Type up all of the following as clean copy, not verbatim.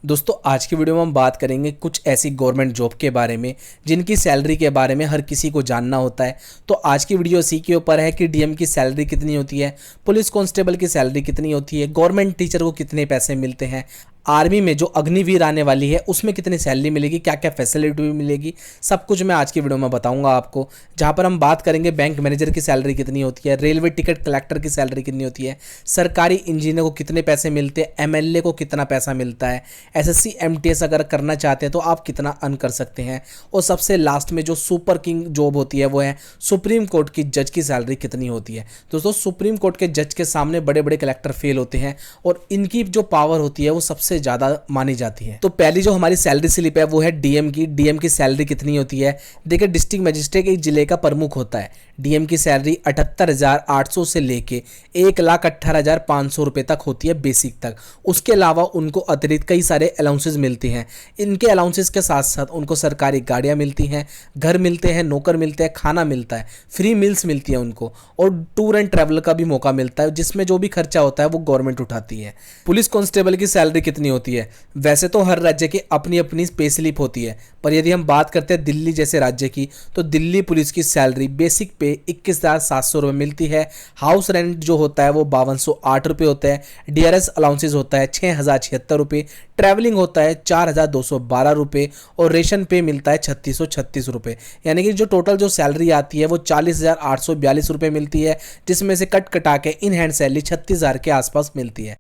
दोस्तों आज की वीडियो में हम बात करेंगे कुछ ऐसी गवर्नमेंट जॉब के बारे में जिनकी सैलरी के बारे में हर किसी को जानना होता है। तो आज की वीडियो इसी के ऊपर है कि डीएम की सैलरी कितनी होती है, पुलिस कांस्टेबल की सैलरी कितनी होती है, गवर्नमेंट टीचर को कितने पैसे मिलते हैं, आर्मी में जो अग्निवीर आने वाली है उसमें कितनी सैलरी मिलेगी, क्या क्या फैसिलिटी मिलेगी, सब कुछ मैं आज की वीडियो में बताऊंगा आपको। जहां पर हम बात करेंगे बैंक मैनेजर की सैलरी कितनी होती है, रेलवे टिकट कलेक्टर की सैलरी कितनी होती है, सरकारी इंजीनियर को कितने पैसे मिलते हैं, एमएलए को कितना पैसा मिलता है, एसएससी एमटीएस अगर करना चाहते हैं तो आप कितना अर्न कर सकते हैं, और सबसे लास्ट में जो सुपर किंग जॉब होती है वो है सुप्रीम कोर्ट की जज की सैलरी कितनी होती है। दोस्तों सुप्रीम कोर्ट के जज के सामने बड़े बड़े कलेक्टर फेल होते हैं और इनकी जो पावर होती है वो सबसे ज्यादा मानी जाती है। तो पहली जो हमारी सैलरी स्लिप है वो है डीएम की सैलरी कितनी होती है। देखिए डिस्ट्रिक्ट मजिस्ट्रेट एक जिले का प्रमुख होता है, डीएम की सैलरी 78,800 से लेके 1,18,500 रुपए तक होती है बेसिक तक। उसके अलावा उनको अतिरिक्त कई सारे अलाउंसेस मिलती हैं। इनके अलाउंसेस के साथ साथ उनको सरकारी गाड़ियां मिलती हैं, घर मिलते हैं, नौकर मिलते हैं, खाना मिलता है, फ्री मील्स मिलती है उनको, और टूर एंड ट्रैवल का भी मौका मिलता है जिसमें जो भी खर्चा होता है वो गवर्नमेंट उठाती है। पुलिस कांस्टेबल की सैलरी कितनी होती है। वैसे तो हर राज्य की अपनी अपनी पे स्लिप होती है, पर यदि हम बात करते हैं दिल्ली जैसे राज्य की तो दिल्ली पुलिस की सैलरी बेसिक पे 21,700 रुपये मिलती है। हाउस रेंट जो होता है वो 5,208 रुपये होता है, डीआरएस अलाउंसेज होता है 6,076 रुपये, ट्रैवलिंग होता है 4,212 रुपये, और रेशन पे मिलता है 3,636 रुपये। यानी कि जो टोटल जो सैलरी आती है वो 40,842 रुपये मिलती है, जिसमें से कट कटा के इन हैंड सैलरी 36,000 के आसपास मिलती है।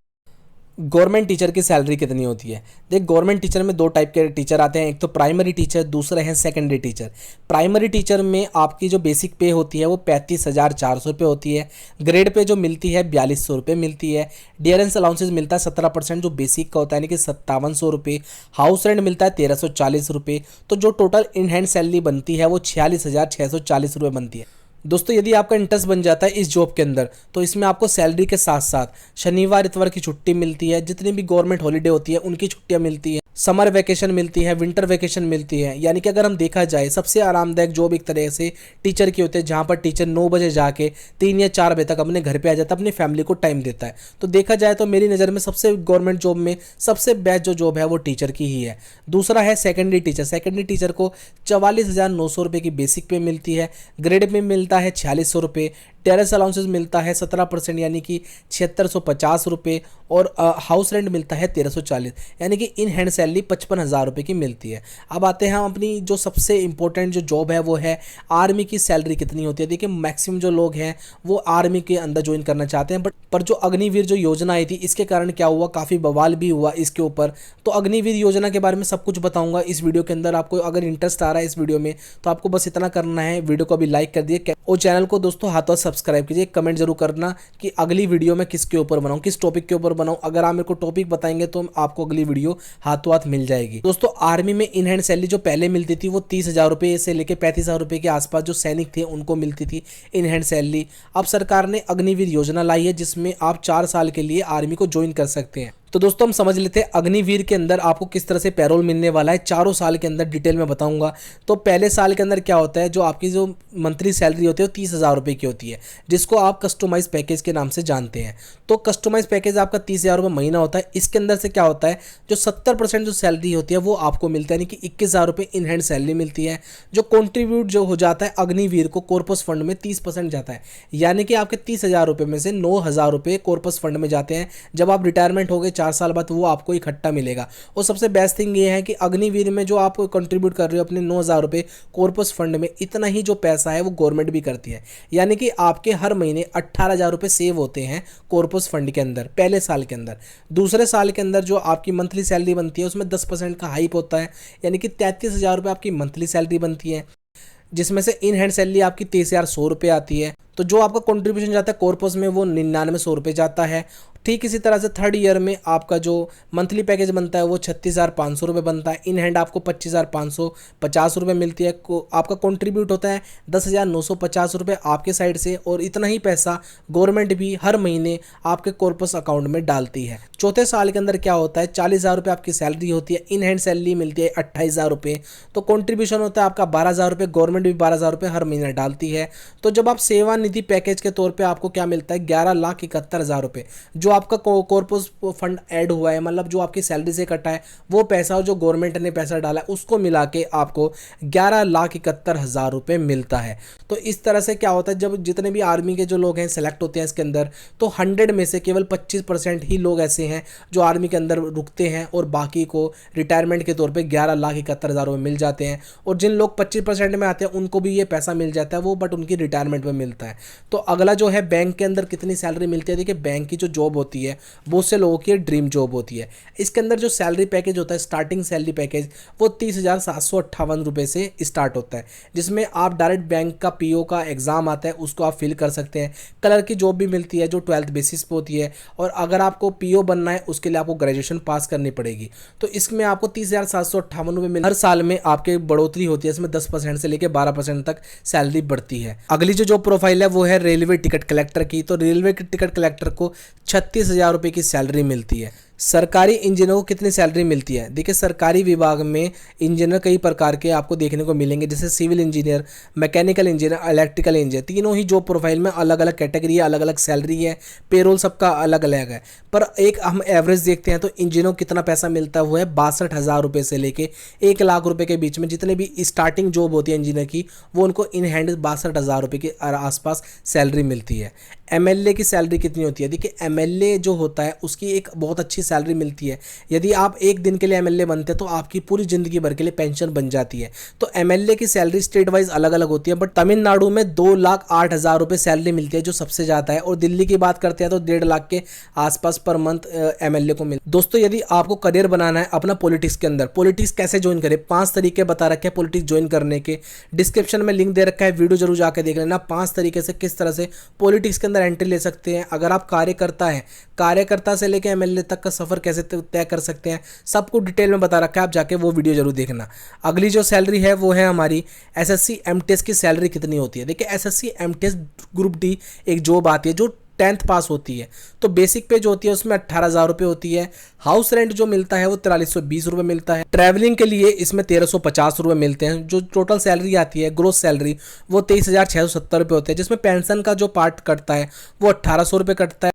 गवर्नमेंट टीचर की सैलरी कितनी होती है। देख गवर्नमेंट टीचर में दो टाइप के टीचर आते हैं, एक तो प्राइमरी टीचर, दूसरे हैं सेकेंडरी टीचर। प्राइमरी टीचर में आपकी जो बेसिक पे होती है वो 35,400 रुपये होती है, ग्रेड पे जो मिलती है 4,200 रुपये मिलती है, डियरेंस अलाउंसेज मिलता है 17% जो बेसिक का होता है यानी कि 5,700 रुपये, हाउस रेंट मिलता है 1,340 रुपये। तो जो टोटल इन हैंड सैलरी बनती है वो 46,640 रुपये बनती है। दोस्तों यदि आपका इंटरेस्ट बन जाता है इस जॉब के अंदर तो इसमें आपको सैलरी के साथ साथ शनिवार इतवार की छुट्टी मिलती है, जितनी भी गवर्नमेंट हॉलीडे होती है उनकी छुट्टियां मिलती है, समर वेकेशन मिलती है, विंटर वेकेशन मिलती है। यानी कि अगर हम देखा जाए सबसे आरामदायक जॉब एक तरह से टीचर की होती है, जहाँ पर टीचर 9 बजे जाके 3 या 4 बजे तक अपने घर पे आ जाता है, अपनी फैमिली को टाइम देता है। तो देखा जाए तो मेरी नज़र में सबसे गवर्नमेंट जॉब में सबसे बेस्ट जो जॉब है वो टीचर की ही है। दूसरा है सेकेंडरी टीचर। सेकेंडरी टीचर को 44,900 रुपये की बेसिक पे मिलती है, ग्रेड पे मिलता है 4,600 रुपये, टेरेस अलाउंसेस मिलता है 17% यानी कि 7,650 रुपये, और हाउस रेंट मिलता है 1,340 यानी कि इन हैंड सैलरी 55,000 रुपये की मिलती है। अब आते हैं हम अपनी जो सबसे इंपॉर्टेंट जो जॉब है वो है आर्मी की सैलरी कितनी होती है। देखिए मैक्सिमम जो लोग हैं वो आर्मी के अंदर ज्वाइन करना चाहते हैं, पर जो अग्निवीर जो योजना आई थी इसके कारण क्या हुआ, काफ़ी बवाल भी हुआ इसके ऊपर। तो अग्निवीर योजना के बारे में सब कुछ बताऊंगा इस वीडियो के अंदर। आपको अगर इंटरेस्ट आ रहा है इस वीडियो में तो आपको बस इतना करना है, वीडियो को अभी लाइक कर दिए और चैनल को दोस्तों हाथों सब्सक्राइब कीजिए। कमेंट जरूर करना कि अगली वीडियो में किसके ऊपर बनाऊं, किस टॉपिक के ऊपर बनाऊं। अगर आप मेरे को टॉपिक बताएंगे तो आपको अगली वीडियो हाथों हाथ मिल जाएगी। दोस्तों आर्मी में इन हैंड सैलरी जो पहले मिलती थी वो 30,000 रुपये से लेकर 35,000 रुपये के आसपास जो सैनिक थे उनको मिलती थी इन हैंड सैलरी। अब सरकार ने अग्निवीर योजना लाई है जिसमें आप 4 साल के लिए आर्मी को ज्वाइन कर सकते हैं। तो दोस्तों हम समझ लेते हैं अग्निवीर के अंदर आपको किस तरह से पैरोल मिलने वाला है, चारों साल के अंदर डिटेल में बताऊंगा। तो पहले साल के अंदर क्या होता है, जो आपकी जो मंथली सैलरी होती है वो 30,000 रुपये की होती है, जिसको आप कस्टमाइज पैकेज के नाम से जानते हैं। तो कस्टमाइज पैकेज आपका 30,000 रुपये महीना होता है। इसके अंदर से क्या होता है, जो 70% जो सैलरी होती है वो आपको मिलता है, यानी कि 21,000 रुपये इन हैंड सैलरी मिलती है। जो कॉन्ट्रीब्यूट जो हो जाता है अग्निवीर को कॉर्पस फंड में 30% जाता है, यानी कि आपके 30,000 रुपये में से 9,000 रुपये कॉर्पस फंड में जाते हैं। जब आप रिटायरमेंट हो गए 4 साल बाद वो आपको इकट्ठा मिलेगा। और सबसे बेस्ट थिंग ये है कि अग्निवीर में जो आप कंट्रीब्यूट कर रहे हो अपने 9,000 रुपये कॉर्पस फंड में, इतना ही जो पैसा है वो गवर्नमेंट भी करती है, यानी कि आपके हर महीने 18,000 रुपये सेव होते हैं कॉर्पस फंड के अंदर पहले साल के अंदर। दूसरे साल के अंदर जो आपकी मंथली सैलरी बनती है उसमें 10% का हाइप होता है, यानी कि 33,000 रुपये आपकी मंथली सैलरी बनती है, जिसमें से इन हैंड सैलरी आपकी 23,100 रुपये आती है। तो जो आपका कंट्रीब्यूशन जाता है कॉर्पस में वो 9900 रुपये जाता है। ठीक इसी तरह से थर्ड ईयर में आपका जो मंथली पैकेज बनता है वो 36,500 रुपये बनता है। इन हैंड आपको 25,550 रुपये मिलती है। आपका कंट्रीब्यूट होता है 10,950 रुपये आपके साइड से, और इतना ही पैसा गवर्नमेंट भी हर महीने आपके कॉर्पस अकाउंट में डालती है। चौथे साल के अंदर क्या होता है, 40,000 रुपये आपकी सैलरी होती है, इन हैंड सैलरी मिलती है 28,000 रुपये। तो कॉन्ट्रीब्यूशन होता है आपका 12,000 रुपये, गवर्नमेंट भी 12,000 रुपये हर महीने डालती है। तो जब आप सेवानिधि पैकेज के तौर पे आपको क्या मिलता है, 11,71,000 रुपये, जो आपका कॉर्पस फंड ऐड हुआ है, मतलब जो आपकी सैलरी से कटा है वो पैसा और जो गवर्नमेंट ने पैसा डाला है उसको मिला के आपको 11,71,000 रुपये मिलता है। तो इस तरह से क्या होता है, जब जितने भी आर्मी के जो लोग हैं सेलेक्ट होते हैं इसके अंदर, तो 100 में से केवल 25% ही लोग ऐसे हैं जो आर्मी के अंदर रुकते हैं और बाकी को रिटायरमेंट के तौर पे 11,71,000 रुपये मिल जाते हैं। और जिन लोग 25% में आते हैं उनको भी ये पैसा मिल जाता है वो, बट उनकी रिटायरमेंट में मिलता है। तो अगला जो है बैंक के अंदर कितनी सैलरी मिलती है। देखिए बैंक की जो जॉब होती है बहुत से लोगों की ड्रीम जॉब होती है। इसके अंदर जो सैलरी पैकेज होता है, स्टार्टिंग सैलरी पैकेज वो 30,758 रुपये से स्टार्ट होता है, जिसमें आप डायरेक्ट बैंक का पीओ का एग्जाम आता है उसको आप फिल कर सकते हैं। कलर की जॉब भी मिलती है जो 12th बेसिस पे होती है, और अगर आपको पीओ बनना है उसके लिए आपको ग्रेजुएशन पास करनी पड़ेगी। तो इसमें आपको 30,758 रुपये मिल, हर साल में आपके बढ़ोतरी होती है, इसमें 10% से लेकर 12% तक सैलरी बढ़ती है। अगली जो जॉब प्रोफाइल है वो है रेलवे टिकट कलेक्टर की। तो रेलवे टिकट कलेक्टर को 36,000 रुपये की सैलरी मिलती है। सरकारी इंजीनियर को कितनी सैलरी मिलती है। देखिए सरकारी विभाग में इंजीनियर कई प्रकार के आपको देखने को मिलेंगे, जैसे civil engineer, mechanical engineer, electrical engineer. तीनों ही जॉब प्रोफाइल में अलग अलग कैटेगरी है, अलग अलग सैलरी है, पेरोल सबका अलग अलग है। पर एक हम एवरेज देखते हैं तो इंजीनियर को कितना पैसा मिलता है वो है 62,000 रुपये से लेके 1,00,000 रुपये के बीच में। जितने भी स्टार्टिंग जॉब होती है इंजीनियर की वो उनको इन हैंड 62,000 रुपये के आसपास सैलरी मिलती है। एमएलए की सैलरी कितनी होती है। देखिए एमएलए जो होता है उसकी एक बहुत अच्छी सैलरी मिलती है। यदि आप एक दिन के लिए एमएलए बनते हैं तो आपकी पूरी जिंदगी भर के लिए पेंशन बन जाती है। तो एमएलए की सैलरी स्टेट वाइज अलग अलग होती है, बट तमिलनाडु में 2,08,000 रुपये सैलरी मिलती है जो सबसे ज़्यादा है, और दिल्ली की बात करते हैं तो 1.5 लाख के आसपास पर मंथ एमएलए को मिलता है। दोस्तों यदि आपको करियर बनाना है अपना पॉलिटिक्स के अंदर, पॉलिटिक्स कैसे ज्वाइन करें, 5 तरीके बता रखे हैं पॉलिटिक्स ज्वाइन करने के। डिस्क्रिप्शन में लिंक दे रखा है, वीडियो जरूर जाकर देख लेना। 5 तरीके से किस तरह से पॉलिटिक्स के अंदर एंट्री ले सकते हैं। अगर आप कार्यकर्ता हैं, कार्यकर्ता से लेकर एमएलए तक का सफर कैसे तय कर सकते हैं, सब कुछ डिटेल में बता रखा है, आप जाके वो वीडियो जरूर देखना। अगली जो सैलरी है वो है हमारी एसएससी एमटीएस की सैलरी कितनी होती है। देखिए एसएससी एमटीएस ग्रुप डी एक जॉब आती है जो 10th पास होती है। तो बेसिक पे जो होती है उसमें 18,000 रुपये होती है। हाउस रेंट जो मिलता है वो 4320 रुपये मिलता है। ट्रैवलिंग के लिए इसमें 1350 रुपये मिलते हैं। जो टोटल सैलरी आती है ग्रोस सैलरी वो 23,670 रुपये होते हैं, जिसमें पेंशन का जो पार्ट कटता है वो 1,800 रुपये कटता है।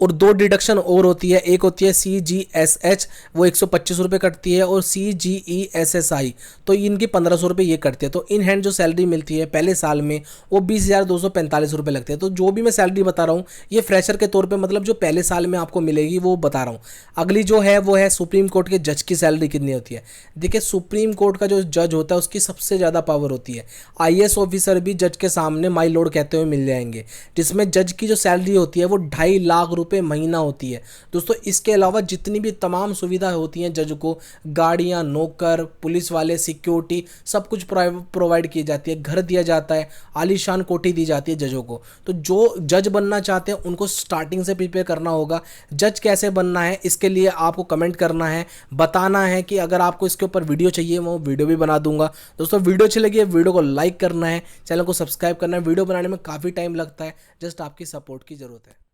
और 2 डिडक्शन और होती है, एक होती है CGSH वो 125 रुपये कटती है, और CGESSI तो इनकी 1,500 रुपये ये कटती है। तो इन हैंड जो सैलरी मिलती है पहले साल में वो 20,245 रुपये लगते हैं। तो जो भी मैं सैलरी बता रहा हूँ ये फ्रेशर के तौर पे, मतलब जो पहले साल में आपको मिलेगी वो बता रहा हूँ। अगली जो है वो है सुप्रीम कोर्ट के जज की सैलरी कितनी होती है। देखिए सुप्रीम कोर्ट का जो जज होता है उसकी सबसे ज़्यादा पावर होती है। IAS ऑफिसर भी जज के सामने माई लॉर्ड कहते हुए मिल जाएंगे, जिसमें जज की जो सैलरी होती है वो 2.5 लाख रुपये महीना होती है। दोस्तों इसके अलावा जितनी भी तमाम सुविधा होती हैं जज को, गाड़ियां, नौकर, पुलिस वाले, सिक्योरिटी, सब कुछ प्रोवाइड की जाती है, घर दिया जाता है, आलीशान कोठी दी जाती है जजों को। तो जो जज बनना चाहते हैं उनको स्टार्टिंग से प्रिपेयर करना होगा। जज कैसे बनना है इसके लिए आपको कमेंट करना है, बताना है कि अगर आपको इसके ऊपर वीडियो चाहिए वो वीडियो भी बना दूंगा। दोस्तों वीडियो अच्छी लगी है वीडियो को लाइक करना है, चैनल को सब्सक्राइब करना है। वीडियो बनाने में काफ़ी टाइम लगता है, जस्ट आपकी सपोर्ट की ज़रूरत है।